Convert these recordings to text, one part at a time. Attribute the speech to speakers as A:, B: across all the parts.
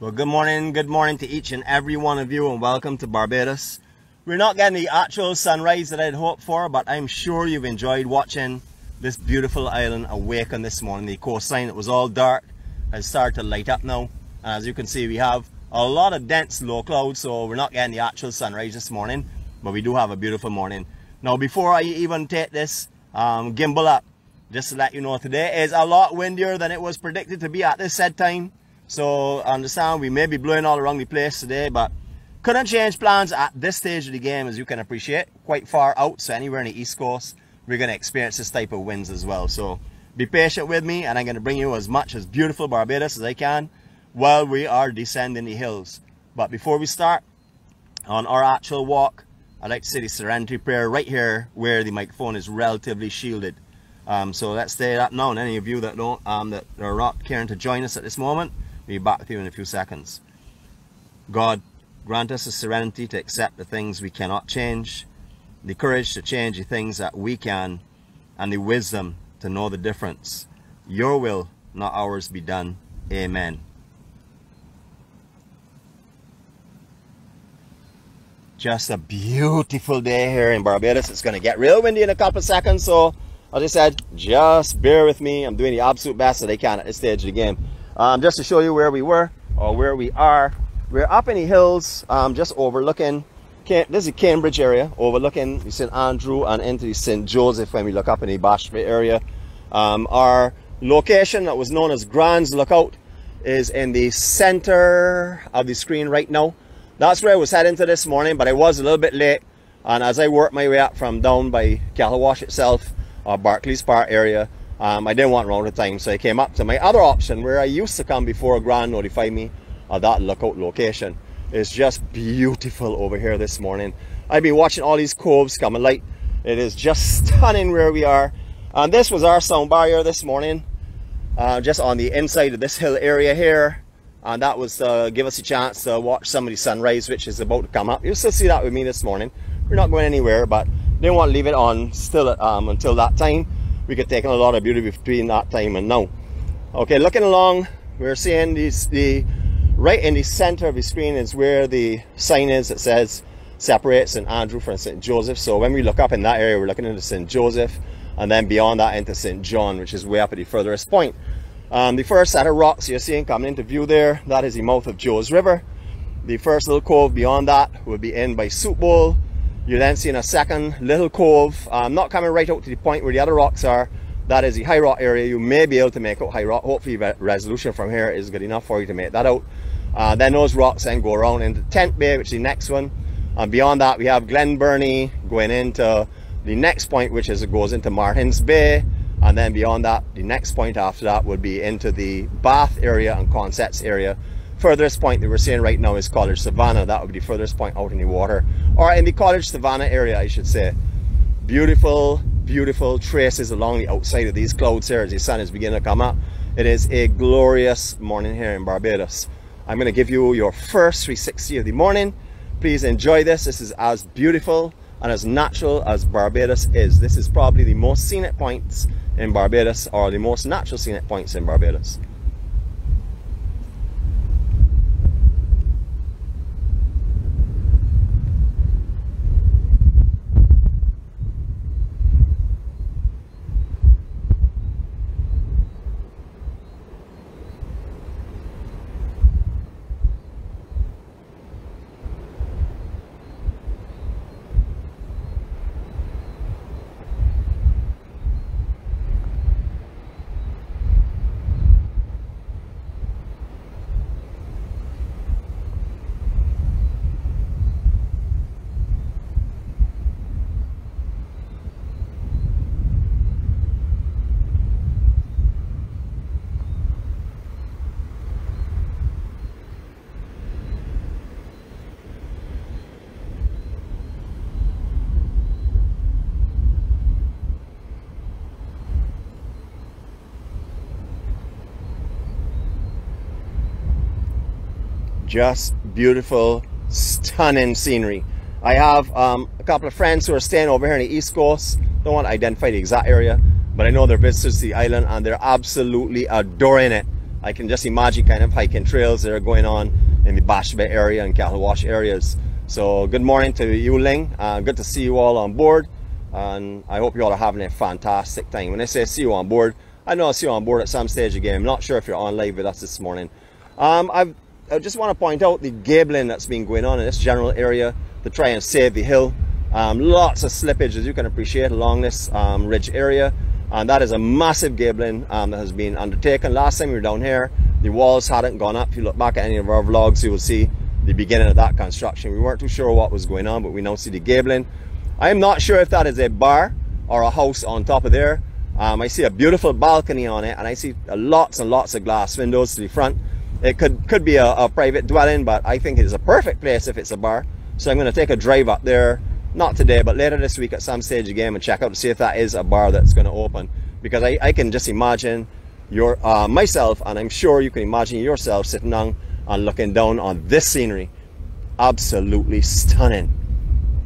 A: Well, good morning to each and every one of you, and welcome to Barbados. We're not getting the actual sunrise that I'd hoped for, but I'm sure you've enjoyed watching this beautiful island awaken this morning. The coastline that was all dark has started to light up now, and as you can see, we have a lot of dense low clouds, so we're not getting the actual sunrise this morning, but we do have a beautiful morning. Now, before I even take this gimbal up, just to let you know, today is a lot windier than it was predicted to be at this said time. So understand we may be blowing all around the place today, but couldn't change plans at this stage of the game, as you can appreciate. Quite far out, so anywhere in the East Coast, we're going to experience this type of winds as well. So be patient with me, and I'm going to bring you as much as beautiful Barbados as I can while we are descending the hills. But before we start on our actual walk, I'd like to say the Serenity Prayer right here where the microphone is relatively shielded. So let's say that now, and any of you that don't that are not caring to join us at this moment, we'll be back with you in a few seconds. God, grant us the serenity to accept the things we cannot change, the courage to change the things that we can, and the wisdom to know the difference. Your will, not ours, be done. Amen. Just a beautiful day here in Barbados. It's going to get real windy in a couple of seconds, so as I said, just bear with me. I'm doing the absolute best that I can at this stage of the game. Just to show you where we were, or where we are, we're up in the hills, just overlooking, this is the Cambridge area, overlooking the St. Andrew and into the St. Joseph when we look up in the Bashford area. Our location that was known as Grand's Lookout is in the center of the screen right now. That's where I was heading to this morning, but I was a little bit late, and as I worked my way up from down by Cattlewash itself, or Barclays Park area, I didn't want to run out of time, so I came up to my other option where I used to come before Grand notified me of that lookout location. It's just beautiful over here this morning. I've been watching all these coves come alight. It is just stunning where we are, and this was our sound barrier this morning, just on the inside of this hill area here, and that was to give us a chance to watch some of the sunrise, which is about to come up. You'll still see that with me this morning. We're not going anywhere, but didn't want to leave it on still until that time. We could take in a lot of beauty between that time and now. Okay, looking along, we're seeing right in the center of the screen is where the sign is that says separate St. Andrew from St. Joseph. So when we look up in that area, we're looking into St. Joseph, and then beyond that into St. John, which is way up at the furthest point. The first set of rocks you're seeing coming into view there, that is the mouth of Joe's River. The first little cove beyond that will be in by Soup Bowl. You're then seeing a second little cove, not coming right out to the point where the other rocks are. That is the High Rock area. You may be able to make out High Rock. Hopefully resolution from here is good enough for you to make that out. Then those rocks then go around into Tent Bay, which is the next one. And beyond that, we have Glen Burnie going into the next point, which is it goes into Martins Bay. And then beyond that, the next point after that would be into the Bath area and Consets area. Furthest point that we're seeing right now is College Savannah. That would be the furthest point out in the water, or in the College Savannah area, I should say. Beautiful, beautiful traces along the outside of these clouds here as the sun is beginning to come up. It is a glorious morning here in Barbados. I'm going to give you your first 360 of the morning. Please enjoy this. This is as beautiful and as natural as Barbados is. This is probably the most scenic points in Barbados, or the most natural scenic points in Barbados. Just beautiful, stunning scenery. I have a couple of friends who are staying over here on the East Coast. Don't want to identify the exact area, but I know they're visitors to the island and they're absolutely adoring it. I can just imagine kind of hiking trails that are going on in the Bash Bay area and Cattlewash areas. So good morning to you, Ling. Good to see you all on board, and I hope you all are having a fantastic time. When I say see you on board, I know I'll see you on board at some stage again. I'm not sure if you're on live with us this morning. I just want to point out the gabling that's been going on in this general area to try and save the hill. Lots of slippage, as you can appreciate, along this ridge area, and that is a massive gabling that has been undertaken. Last time we were down here, the walls hadn't gone up. If you look back at any of our vlogs, you will see the beginning of that construction. We weren't too sure what was going on, but we now see the gabling. I am not sure if that is a bar or a house on top of there. I see a beautiful balcony on it, and I see lots and lots of glass windows to the front. It could be a private dwelling, but I think it is a perfect place if it's a bar. So I'm going to take a drive up there, not today, but later this week at some stage again, and check out to see if that is a bar that's going to open. Because I can just imagine myself, and I'm sure you can imagine yourself sitting down and looking down on this scenery. Absolutely stunning.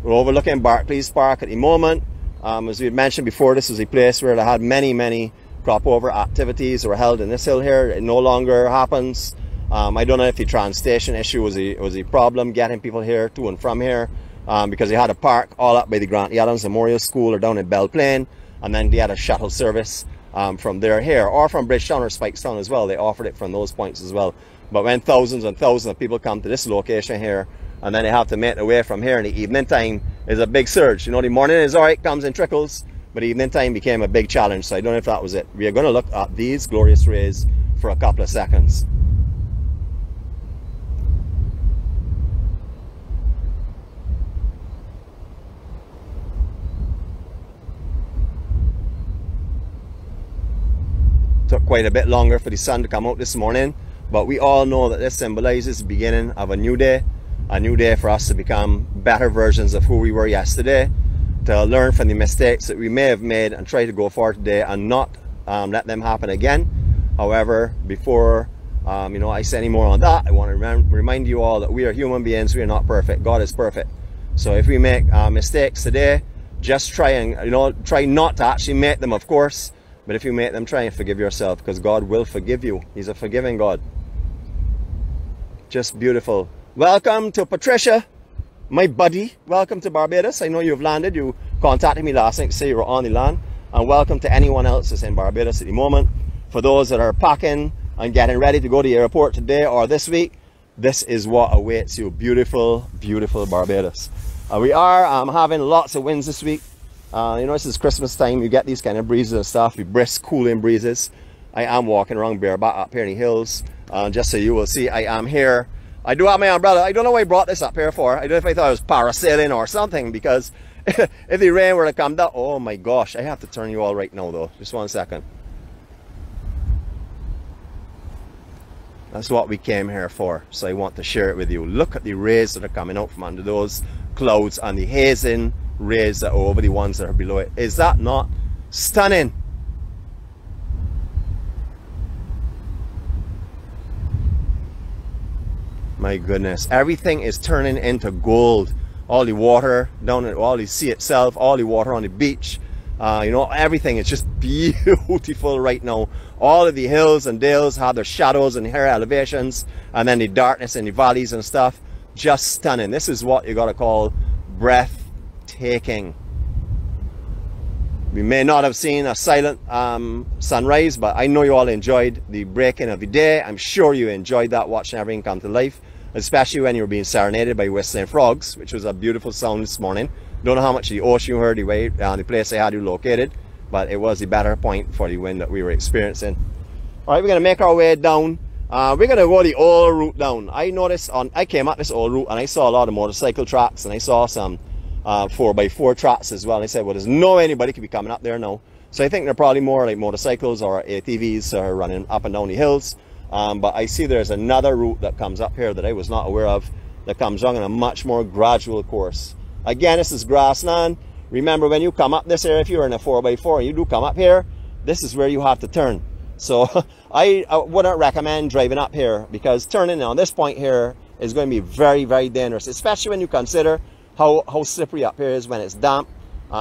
A: We're overlooking Barclays Park at the moment. As we had mentioned before, this is a place where they had many crop over activities that were held in this hill here. It no longer happens. I don't know if the trans station issue was a problem getting people here to and from here, because they had a park all up by the Grant Adams Memorial School or down in Belle Plaine, and then they had a shuttle service from there here, or from Bridgetown or Spikestown as well. They offered it from those points as well. But when thousands and thousands of people come to this location here, and then they have to make their way from here in the evening time, is a big surge. You know, the morning is alright, comes in trickles, but evening time became a big challenge. So I don't know if that was it. We are going to look at these glorious rays for a couple of seconds. Took quite a bit longer for the sun to come out this morning, but we all know that this symbolizes the beginning of a new day for us to become better versions of who we were yesterday, to learn from the mistakes that we may have made and try to go forward today and not let them happen again. However, before I say any more on that, I want to remind you all that we are human beings. We are not perfect. God is perfect. So if we make mistakes today, just try and try not to actually make them, of course. But if you make them, try and forgive yourself, because God will forgive you. He's a forgiving God. Just beautiful. Welcome to Patricia, my buddy. Welcome to Barbados. I know you've landed. You contacted me last night to say you were on the land. And welcome to anyone else that's in Barbados at the moment. For those that are packing and getting ready to go to the airport today or this week, this is what awaits you. Beautiful, beautiful Barbados. We are having lots of winds this week. This is Christmas time. You get these kind of breezes and stuff, the brisk, cooling breezes. I am walking around bareback up here in the hills. Just so you will see, I am here. I do have my umbrella. I don't know why I brought this up here for. I don't know if I thought I was parasailing or something, because if the rain were to come down, oh my gosh, I have to turn you all right now though. Just 1 second. That's what we came here for. So I want to share it with you. Look at the rays that are coming out from under those clouds and the hazing rays that are over the ones that are below it. Is that not stunning? My goodness, everything is turning into gold. All the water down at all the sea itself, all the water on the beach, everything is just beautiful right now. All of the hills and dales have their shadows and higher elevations, and then the darkness in the valleys and stuff. Just stunning. This is what you gotta call breathtaking. We may not have seen a silent sunrise, but I know you all enjoyed the breaking of the day. I'm sure you enjoyed that, watching everything come to life, especially when you were being serenaded by whistling frogs, which was a beautiful sound this morning. Don't know how much the ocean you heard the place I had you located, but it was the better point for the wind that we were experiencing. All right, we're going to make our way down. We're going to go the old route down. I noticed I came up this old route and I saw a lot of motorcycle tracks, and I saw some 4x4 tracks as well. And I said, well, there's no way anybody could be coming up there now. So I think they're probably more like motorcycles or ATVs are running up and down the hills. But I see there's another route that comes up here that I was not aware of, that comes along in a much more gradual course. Again, this is grassland. Remember, when you come up this area, if you're in a 4x4 and you do come up here, this is where you have to turn. So I wouldn't recommend driving up here, because turning on this point here is going to be very, very dangerous, especially when you consider how slippery up here is when it's damp.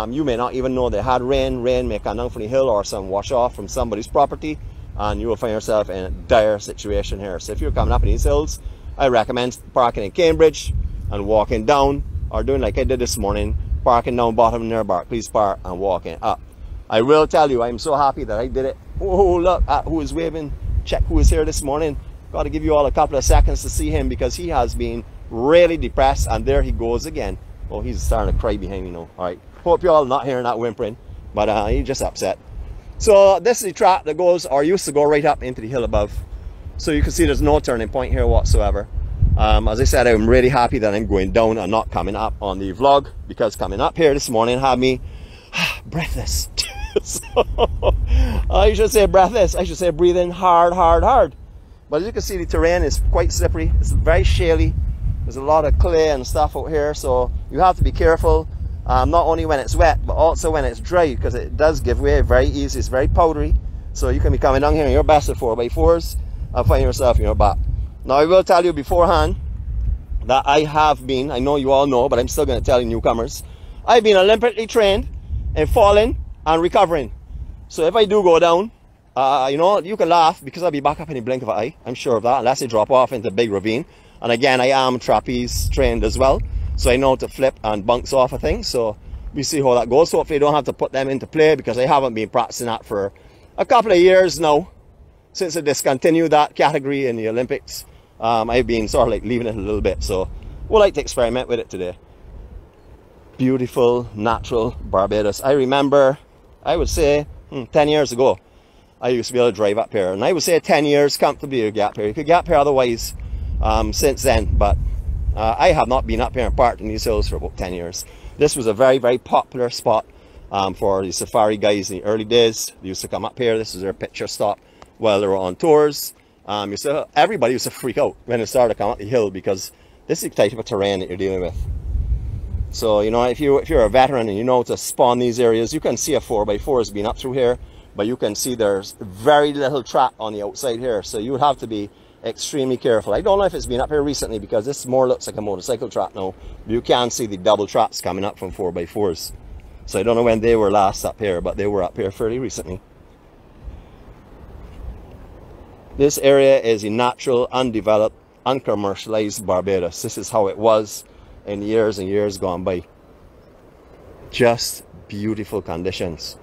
A: You may not even know they had rain. Rain may come down from the hill or some wash off from somebody's property. and you will find yourself in a dire situation here. So if you're coming up in these hills, I recommend parking in Cambridge and walking down, or doing like I did this morning, parking down bottom near Barclays Park and walking up. I will tell you, I'm so happy that I did it. Oh, look at who is waving. Check who is here this morning. Got to give you all a couple of seconds to see him, because he has been really depressed, and there he goes again. Oh, he's starting to cry behind me now. All right, hope you all not hearing that whimpering, but he's just upset. So this is the track that goes, or used to go, right up into the hill above. So you can see there's no turning point here whatsoever. As I said, I'm really happy that I'm going down and not coming up on the vlog, because coming up here this morning had me breathless. So, I should say breathless, I should say breathing hard. But as you can see, the terrain is quite slippery. It's very shaly. There's a lot of clay and stuff out here, so you have to be careful, not only when it's wet, but also when it's dry, because it does give way very easy. It's very powdery, so you can be coming down here in your best of 4x4s and find yourself in your back. Now, I will tell you beforehand that I have been, I know you all know, but I'm still going to tell you newcomers, I've been Olympically trained in falling and recovering. So if I do go down, you know, you can laugh, because I'll be back up in the blink of an eye. I'm sure of that, unless I drop off into a big ravine. And again, I am trapeze trained as well, so I know how to flip and bounce off of things. So we see how that goes. Hopefully I don't have to put them into play, because I haven't been practicing that for a couple of years now, since I discontinued that category in the Olympics. I've been sort of like leaving it a little bit, so we'll like to experiment with it today. Beautiful, natural Barbados. I remember, I would say 10 years ago, I used to be able to drive up here, and I would say 10 years comfortably you get up here. You could get up here otherwise since then, but I have not been up here and parked in these hills for about 10 years. This was a very, very popular spot for the safari guys in the early days. They used to come up here. This was their picture stop while they were on tours. Everybody used to freak out when they started to come up the hill, because this is the type of terrain that you're dealing with. So, you know, if you're a veteran and you know to spawn these areas, you can see a 4x4 has been up through here, but you can see there's very little track on the outside here. So you would have to be extremely careful. I don't know if it's been up here recently, because this more looks like a motorcycle track now. You can see the double tracks coming up from 4x4s. So I don't know when they were last up here, but they were up here fairly recently. This area is a natural, undeveloped, uncommercialized Barbados. This is how it was in years and years gone by. Just beautiful conditions.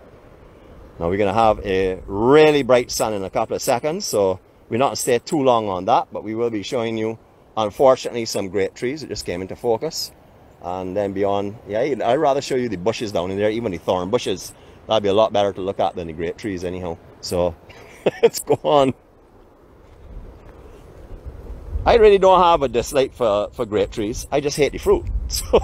A: Now we're going to have a really bright sun in a couple of seconds, so we're not going to stay too long on that, but we will be showing you, unfortunately, some great trees that just came into focus. And then beyond, yeah, I'd rather show you the bushes down in there, even the thorn bushes. That'd be a lot better to look at than the great trees anyhow. So let's go on. I really don't have a dislike for great trees. I just hate the fruit. So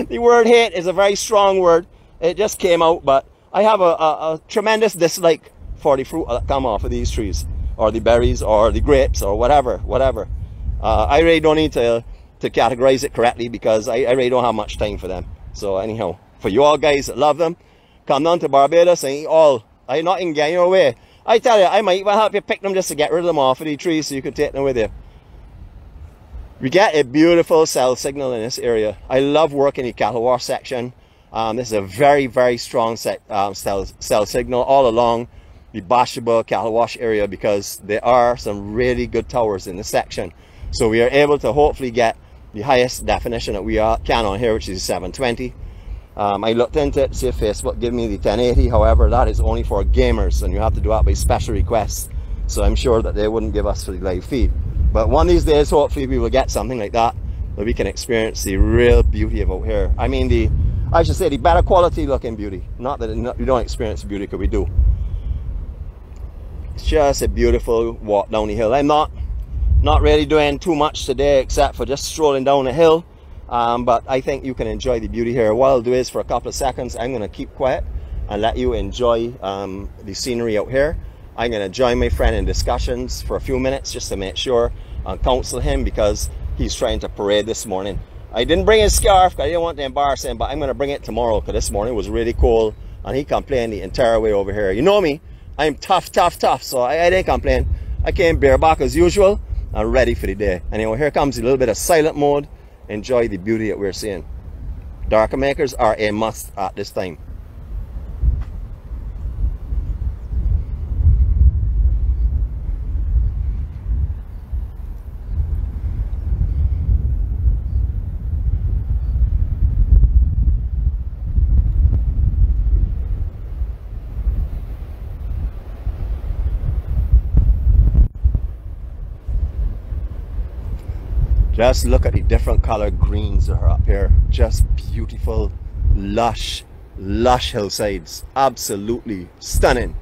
A: the word hate is a very strong word. It just came out, but I have a tremendous dislike for the fruit that come off of these trees, or the berries, or the grapes, or whatever. I really don't need to categorize it correctly, because I really don't have much time for them. So anyhow, for you all guys that love them, come down to Barbados and eat all. I'm not in getting your way. I tell you, I might even help you pick them just to get rid of them off of the trees, so you can take them with you. We get a beautiful cell signal in this area. I love working the Cattlewash section. This is a very, very strong cell signal all along the Bashaba Cattlewash area, because there are some really good towers in this section. So we are able to hopefully get the highest definition that we can on here, which is 720. I looked into it to see if Facebook give me the 1080. However, that is only for gamers, and you have to do that by special request. So I'm sure that they wouldn't give us for the live feed. But one of these days, hopefully we will get something like that, where we can experience the real beauty of out here. I mean, I should say the better quality looking beauty. Not that we don't experience beauty, because we do. It's just a beautiful walk down the hill. I'm not really doing too much today, except for just strolling down the hill. But I think you can enjoy the beauty here. What I'll do is, for a couple of seconds, I'm going to keep quiet and let you enjoy the scenery out here. I'm going to join my friend in discussions for a few minutes, just to make sure and counsel him, because he's trying to parade this morning. I didn't bring his scarf because I didn't want to embarrass him, but I'm going to bring it tomorrow, because this morning was really cold and he complained the entire way over here. You know me, I'm tough, so I didn't complain. I came bareback as usual and ready for the day. Anyway, here comes a little bit of silent mode. Enjoy the beauty that we're seeing. Darker makers are a must at this time. Just look at the different colored greens that are up here. Just beautiful, lush hillsides. Absolutely stunning.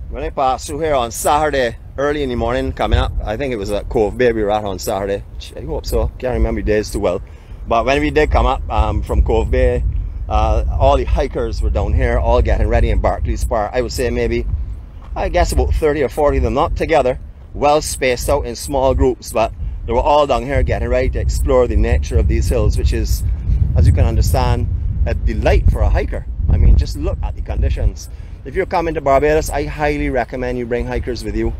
A: When I passed through here on Saturday, early in the morning, coming up, I think it was at Cove Bay we were at on Saturday. I hope so, can't remember the days too well. But when we did come up from Cove Bay, all the hikers were down here, all getting ready in Barclays Park. I would say maybe, I guess about 30 or 40 of them, not together, well spaced out in small groups, but they were all down here getting ready to explore the nature of these hills, which is, as you can understand, a delight for a hiker. I mean, just look at the conditions. If you're coming to Barbados, I highly recommend you bring hikers with you.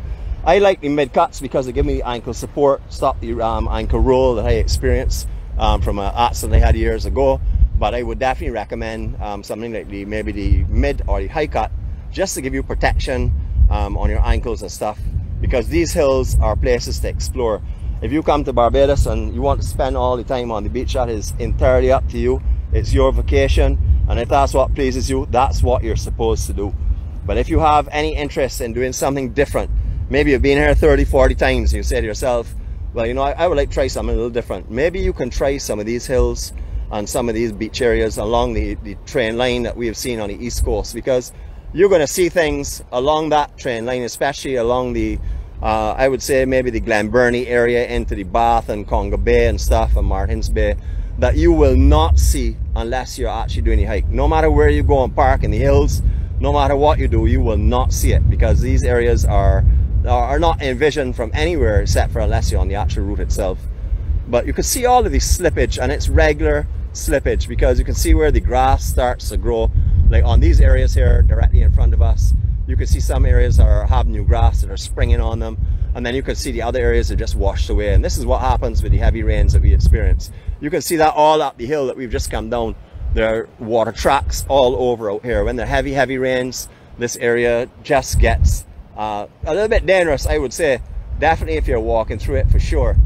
A: I like the mid-cuts because they give me the ankle support, stop the ankle roll that I experienced from an accident I had years ago. But I would definitely recommend something like maybe the mid or the high cut, just to give you protection on your ankles and stuff, because these hills are places to explore. If you come to Barbados and you want to spend all the time on the beach, that is entirely up to you. It's your vacation, and if that's what pleases you, that's what you're supposed to do. But if you have any interest in doing something different, maybe you've been here 30-40 times, and you say to yourself, well, you know, I would like to try something a little different. Maybe you can try some of these hills and some of these beach areas along the train line that we have seen on the East Coast, because you're going to see things along that train line, especially along the I would say maybe the Glenburnie area into the Bath and Conga Bay and stuff, and Martins Bay, that you will not see unless you're actually doing the hike. No matter where you go and park in the hills, no matter what you do, you will not see it, because these areas are not envisioned from anywhere except for unless you're on the actual route itself. But you can see all of the slippage, and it's regular slippage, because you can see where the grass starts to grow. Like on these areas here directly in front of us, you can see some areas have new grass that are springing on them, and then you can see the other areas are just washed away. And this is what happens with the heavy rains that we experience. You can see that all up the hill that we've just come down. There are water tracks all over out here. When the heavy rains, this area just gets a little bit dangerous, I would say. Definitely if you're walking through it, for sure.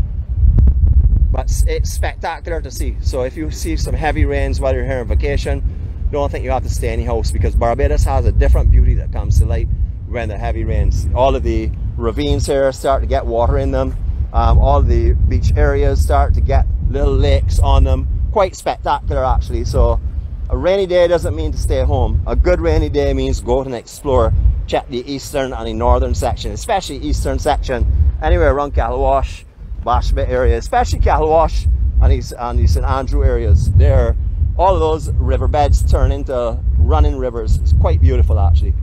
A: But it's spectacular to see. So if you see some heavy rains while you're here on vacation, don't think you have to stay in the house, because Barbados has a different beauty that comes to light when the heavy rains. All of the ravines here start to get water in them. All of the beach areas start to get little lakes on them. Quite spectacular, actually. So a rainy day doesn't mean to stay home. A good rainy day means go out and explore. Check the eastern and the northern section, especially eastern section, anywhere around Cattlewash, Bash Bay area, especially Cattlewash and the St. Andrew areas. There, all of those riverbeds turn into running rivers. It's quite beautiful, actually.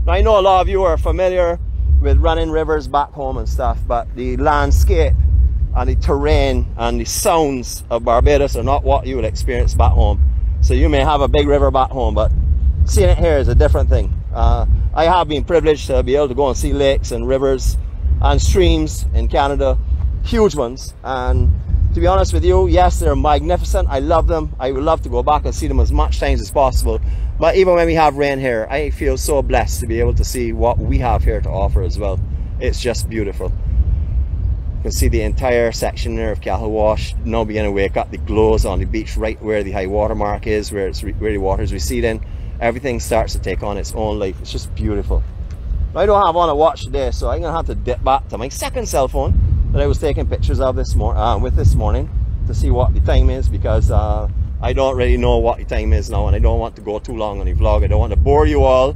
A: Now, I know a lot of you are familiar with running rivers back home and stuff, but the landscape and the terrain and the sounds of Barbados are not what you would experience back home. So you may have a big river back home, but seeing it here is a different thing. I have been privileged to be able to go and see lakes and rivers and streams in Canada, huge ones, and to be honest with you, yes, they're magnificent. I love them. I would love to go back and see them as much times as possible. But even when we have rain here, I feel so blessed to be able to see what we have here to offer as well. It's just beautiful. You can see the entire section there of Cattlewash now beginning to wake up. The glows on the beach right where the high water mark is, where the water is receding. Everything starts to take on its own life. It's just beautiful. I don't have on a watch today, so I'm going to have to dip back to my second cell phone that I was taking pictures of this morning to see what the time is, because I don't really know what the time is now, and I don't want to go too long on the vlog. I don't want to bore you all,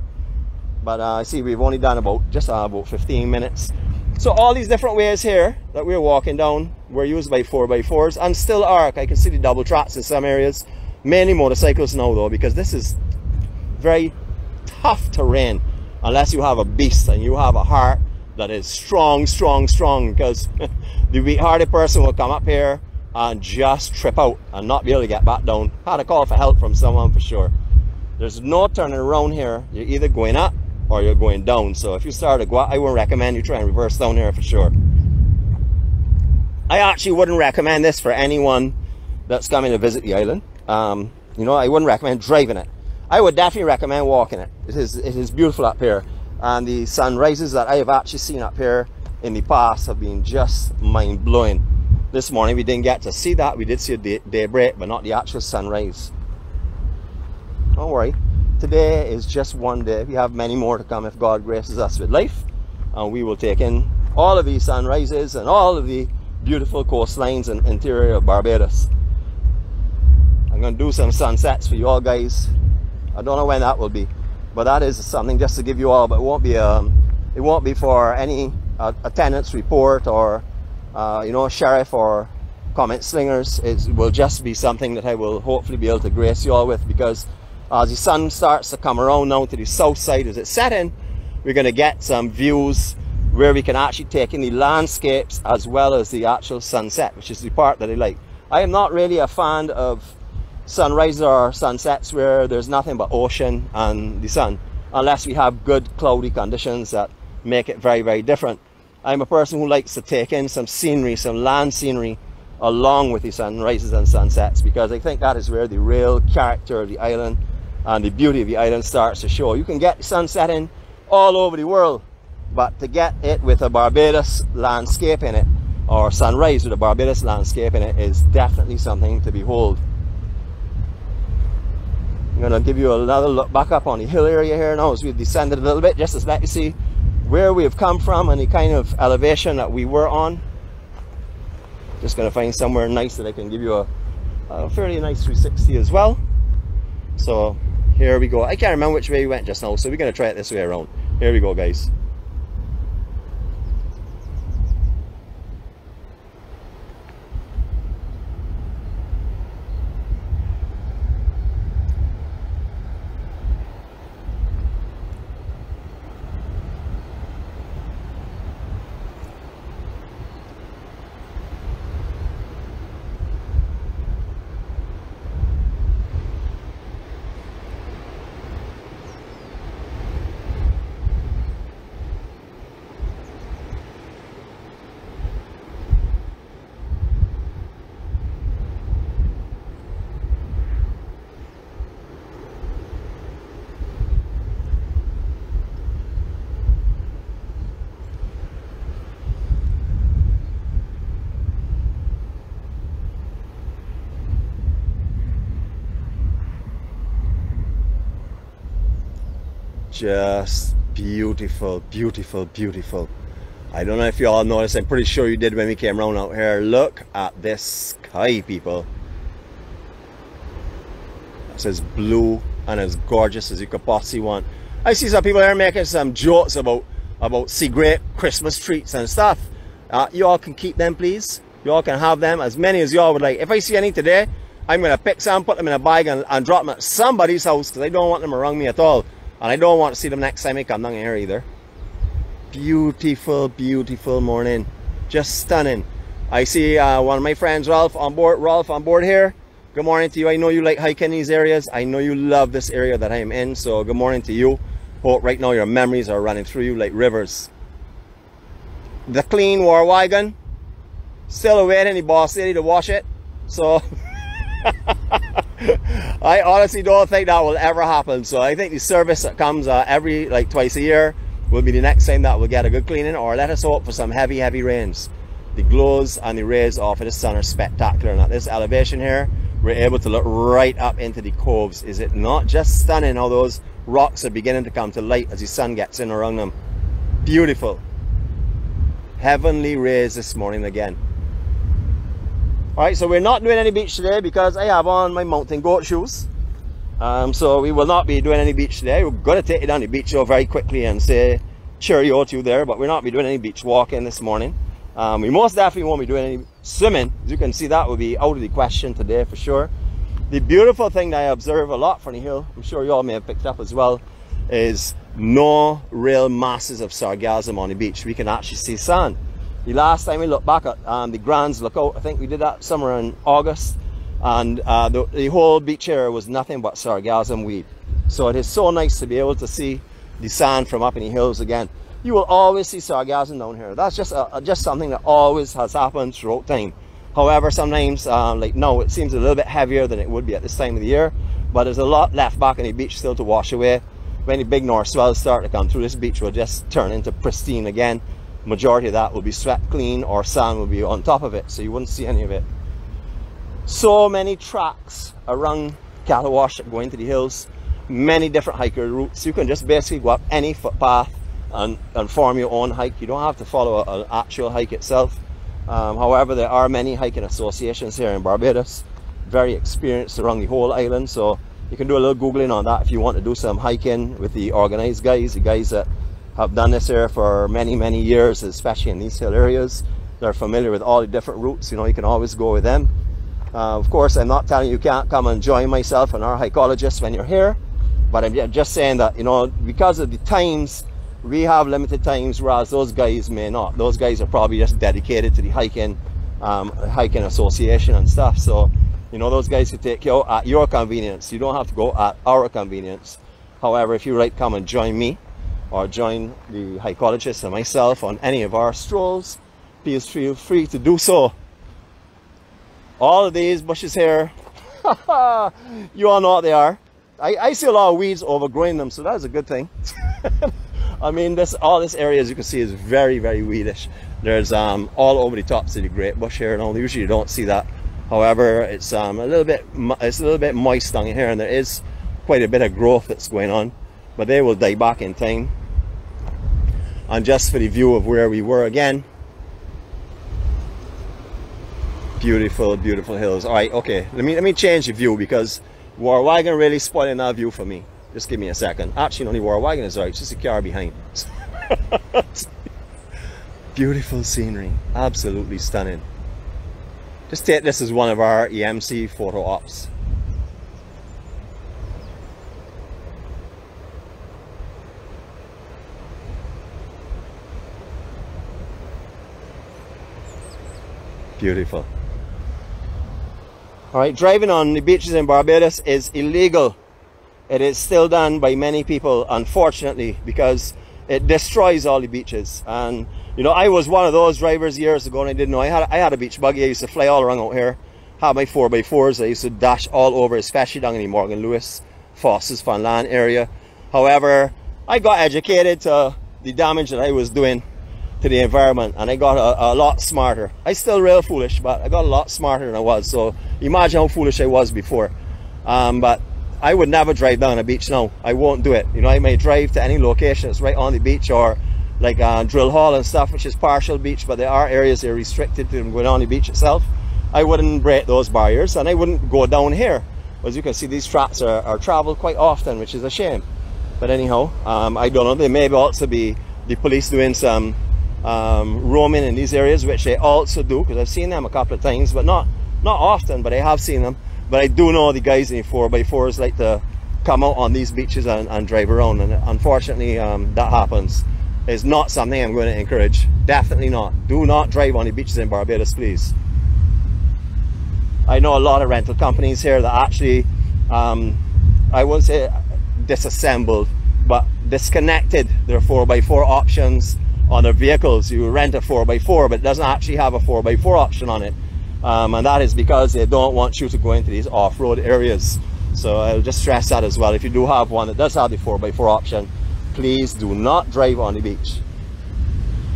A: but I see we've only done about 15 minutes. So all these different ways here that we're walking down were used by 4x4s and still are. I can see the double tracks in some areas, mainly motorcycles now though, because this is very tough terrain unless you have a beast and you have a heart that is strong, because the weak-hearted person will come up here and just trip out and not be able to get back down. Had a call for help from someone for sure. There's no turning around here. You're either going up or you're going down. So if you start to go up, I wouldn't recommend you try and reverse down here for sure. I actually wouldn't recommend this for anyone that's coming to visit the island. You know, I wouldn't recommend driving it. I would definitely recommend walking it. It is beautiful up here. And the sunrises that I have actually seen up here in the past have been just mind-blowing. This morning we didn't get to see that. We did see a daybreak, but not the actual sunrise. Don't worry. Today is just one day. We have many more to come if God graces us with life. And we will take in all of these sunrises and all of the beautiful coastlines and interior of Barbados. I'm going to do some sunsets for you all guys. I don't know when that will be, but that is something just to give you all. But it won't be for any attendance report or you know, sheriff or comment slingers. It will just be something that I will hopefully be able to grace you all with, because as the sun starts to come around now to the south side as it's setting, we're going to get some views where we can actually take in the landscapes as well as the actual sunset, which is the part that I like. I am not really a fan of sunrises or sunsets where there's nothing but ocean and the sun, unless we have good cloudy conditions that make it very, very different. I'm a person who likes to take in some scenery, some land scenery, along with the sunrises and sunsets, because I think that is where the real character of the island and the beauty of the island starts to show. You can get the sun setting all over the world, but to get it with a Barbados landscape in it, or sunrise with a Barbados landscape in it, is definitely something to behold. I'm going to give you another look back up on the hill area here now as we've descended a little bit, just to let you see where we have come from and the kind of elevation that we were on. Just going to find somewhere nice that I can give you a fairly nice 360 as well. So here we go. I can't remember which way we went just now, so we're going to try it this way around. Here we go, guys. Just beautiful, beautiful, beautiful. I don't know if you all noticed. I'm pretty sure you did when we came around out here. Look at this sky, people. It's as blue and as gorgeous as you could possibly want. I see some people here making some jokes about sea grape Christmas treats and stuff. You all can keep them, please. You all can have them, as many as you all would like. If I see any today, I'm going to pick some, put them in a bag and drop them at somebody's house, because I don't want them around me at all. And I don't want to see them next time I come down here either. Beautiful, beautiful morning. Just stunning. I see one of my friends, Rolf, on board here. Good morning to you. I know you like hiking these areas. I know you love this area that I am in. So good morning to you. Hope right now your memories are running through you like rivers. The clean war wagon. Still awaiting the boss lady to wash it. So I honestly don't think that will ever happen. So I think the service that comes every twice a year will be the next time that we'll get a good cleaning, or let us hope for some heavy rains. The glows and the rays off of the sun are spectacular, and at this elevation here we're able to look right up into the coves. Is it not just stunning how those rocks are beginning to come to light as the sun gets in around them? Beautiful. Heavenly rays this morning again. Alright, so we're not doing any beach today because I have on my mountain goat shoes. So we will not be doing any beach today. We're going to take you down the beach though very quickly and say cheerio to you there, but we're not be doing any beach walking this morning. We most definitely won't be doing any swimming. As you can see, that will be out of the question today for sure. The beautiful thing that I observe a lot from the hill, I'm sure you all may have picked up as well, is no real masses of sargassum on the beach. We can actually see sand. The last time we looked back at the Grand's Lookout, I think we did that somewhere in August, and the whole beach area was nothing but sargassum weed. So it is so nice to be able to see the sand from up in the hills again. You will always see sargassum down here. That's just something that always has happened throughout time. However, sometimes, like now, it seems a little bit heavier than it would be at this time of the year, but there's a lot left back on the beach still to wash away. When the big north swells start to come through, this beach will just turn into pristine again. Majority of that will be swept clean, or sand will be on top of it, so you wouldn't see any of it. So many tracks around Cattlewash that go into the hills, many different hiker routes. You can just basically go up any footpath and form your own hike. You don't have to follow an actual hike itself. However, there are many hiking associations here in Barbados, very experienced around the whole island, so you can do a little googling on that if you want to do some hiking with the organized guys, the guys that have done this here for many years, especially in these hill areas. They're familiar with all the different routes. You know, you can always go with them. Of course, I'm not telling you can't come and join myself and our hikologists when you're here, but I'm just saying that, you know, because of the times, we have limited times, whereas those guys may not. Those guys are probably just dedicated to the hiking association and stuff. So, you know, those guys can take you out at your convenience. You don't have to go at our convenience. However, if you like, come and join me or join the hikologist and myself on any of our strolls, please feel free to do so. All of these bushes here, you all know what they are. I see a lot of weeds overgrowing them, so that's a good thing. I mean, all this area, as you can see, is very weedish. There's all over the tops of the great bush here, and usually you don't see that. However, it's a little bit moist down here, and there is quite a bit of growth that's going on, but they will die back in time. And just for the view of where we were again, beautiful hills. All right, okay, let me change the view, because Warwagon really spoiling that view for me. Just give me a second. Actually, only Warwagon is right, it's just a car behind. Beautiful scenery, absolutely stunning. Just take this as one of our EMC photo ops. Beautiful. All right, driving on the beaches in Barbados is illegal. It is still done by many people, unfortunately, because it destroys all the beaches. And you know, I was one of those drivers years ago, and I didn't know. I had a beach buggy. I used to fly all around out here. Had my 4x4s. I used to dash all over, especially down in the Morgan Lewis, Foss's, Funland area. However, I got educated to the damage that I was doing to the environment, and I got a lot smarter. I still real foolish, but I got a lot smarter than I was. So imagine how foolish I was before. But I would never drive down a beach now. I won't do it. You know, I may drive to any location that's right on the beach, or like Drill Hall and stuff, which is partial beach, but there are areas that are restricted to going on the beach itself. I wouldn't break those barriers, and I wouldn't go down here. As you can see, these tracks are traveled quite often, which is a shame. But anyhow, I don't know, there may also be the police doing some roaming in these areas, which they also do, because I've seen them a couple of times, but not often, but I have seen them. But I do know the guys in the 4x4s like to come out on these beaches and drive around, and unfortunately that happens. It's not something I'm going to encourage. Definitely not. Do not drive on the beaches in Barbados, please. I know a lot of rental companies here that actually, I won't say disassembled, but disconnected their 4x4 options on their vehicles. You rent a 4x4, but it doesn't actually have a 4x4 option on it. And that is because they don't want you to go into these off-road areas. So I'll just stress that as well. If you do have one that does have the 4x4 option, please do not drive on the beach.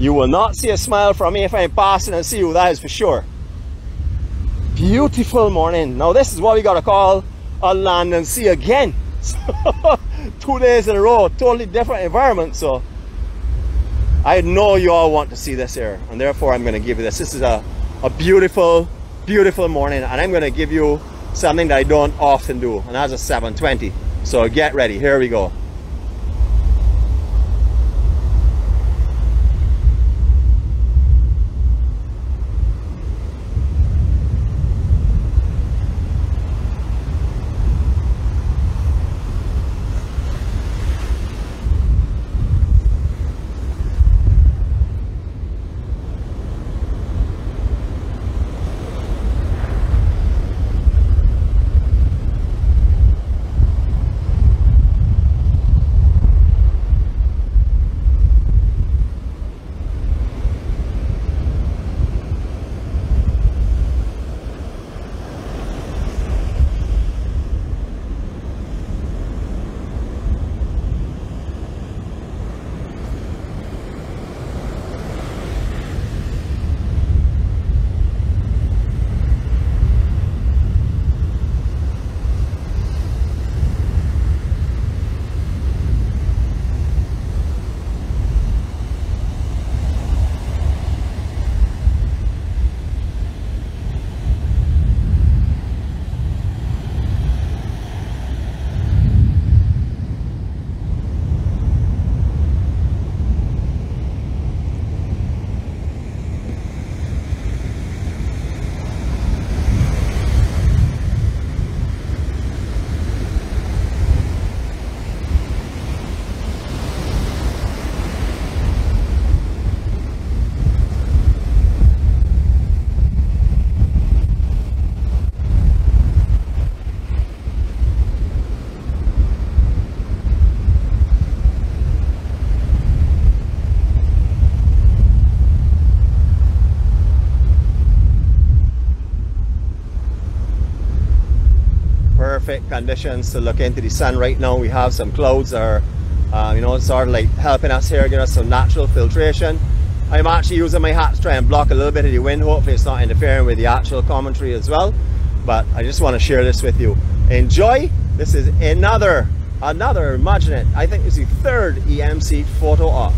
A: You will not see a smile from me if I'm passing and see you, that is for sure. Beautiful morning. Now this is what we gotta call a land and sea again. 2 days in a row, totally different environment. So I know you all want to see this here, and therefore I'm gonna give you this. This is a beautiful morning, and I'm gonna give you something that I don't often do, and that's a 720. So get ready, here we go. perfect conditions to look into the sun right now. We have some clouds that are, you know, sort of like helping us here, give us some natural filtration. I'm actually using my hat to try and block a little bit of the wind. Hopefully it's not interfering with the actual commentary as well. But I just want to share this with you. Enjoy. This is another, imagine it, I think it's the third EMC photo op.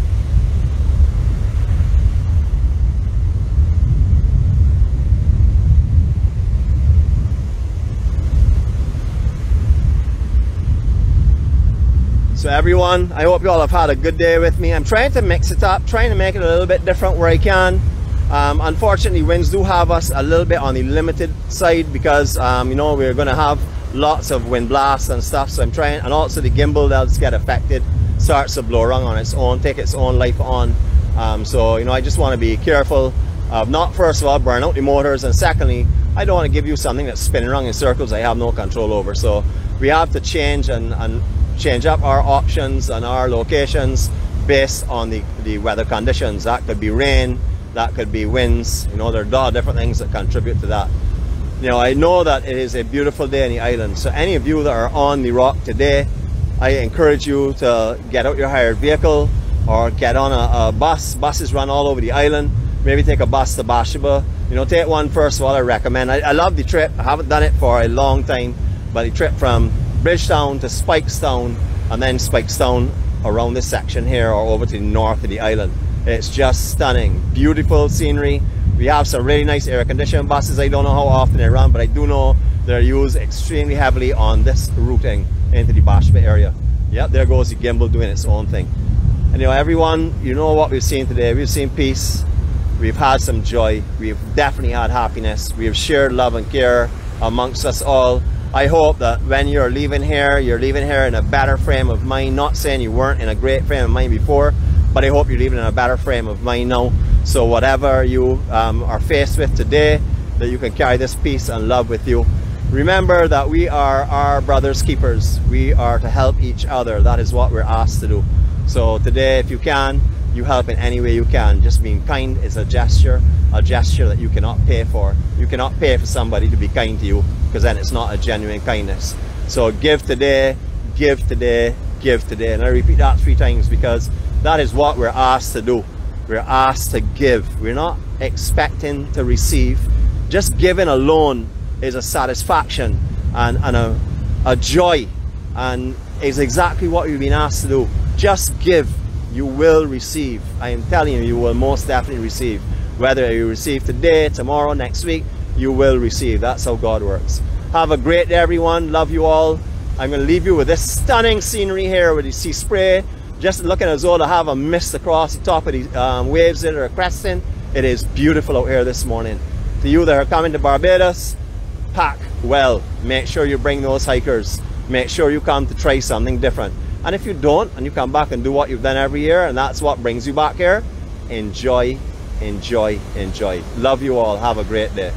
A: So everyone, I hope you all have had a good day with me. I'm trying to mix it up, trying to make it a little bit different where I can. Unfortunately, winds do have us a little bit on the limited side because, you know, we're going to have lots of wind blasts and stuff. So I'm trying, and also the gimbal does get affected, starts to blow around on its own, take its own life on. So, you know, I just want to be careful of not, first of all, burn out the motors, and secondly, I don't want to give you something that's spinning around in circles I have no control over. So we have to change and change up our options and our locations based on the weather conditions. That could be rain, that could be winds, you know, there are a lot of different things that contribute to that. You know, I know that it is a beautiful day in the island, so any of you that are on the rock today, I encourage you to get out your hired vehicle or get on a bus. Buses run all over the island. Maybe take a bus to Barbados. You know, take one first of all, I recommend. I love the trip. I haven't done it for a long time, but the trip from Bridgetown to Spikestown and then Spikestown around this section here or over to the north of the island. It's just stunning, beautiful scenery. We have some really nice air-conditioned buses. I don't know how often they run, but I do know they're used extremely heavily on this routing into the Barbados area. Yep, there goes the gimbal doing its own thing. And you know, everyone, you know what we've seen today. We've seen peace, we've had some joy, we've definitely had happiness, we've shared love and care amongst us all. I hope that when you're leaving here in a better frame of mind. Not saying you weren't in a great frame of mind before, but I hope you're leaving in a better frame of mind now. So whatever you are faced with today, that you can carry this peace and love with you. Remember that we are our brother's keepers. We are to help each other. That is what we're asked to do. So today, if you can, you help in any way you can. Just being kind is a gesture that you cannot pay for. You cannot pay for somebody to be kind to you, because then it's not a genuine kindness. So give today, give today, give today. And I repeat that 3 times because that is what we're asked to do. We're asked to give. We're not expecting to receive. Just giving alone is a satisfaction and a joy, and is exactly what you've been asked to do. Just give, you will receive. I am telling you, you will most definitely receive. Whether you receive today, tomorrow, next week, you will receive. That's how God works. Have a great day, everyone. Love you all. I'm going to leave you with this stunning scenery here with the sea spray, just looking as though to have a mist across the top of the waves that are cresting. It is beautiful out here this morning. To you that are coming to Barbados, pack well. Make sure you bring those hikers. Make sure you come to try something different. And if you don't, and you come back and do what you've done every year, and that's what brings you back here, enjoy, enjoy, enjoy. Love you all. Have a great day.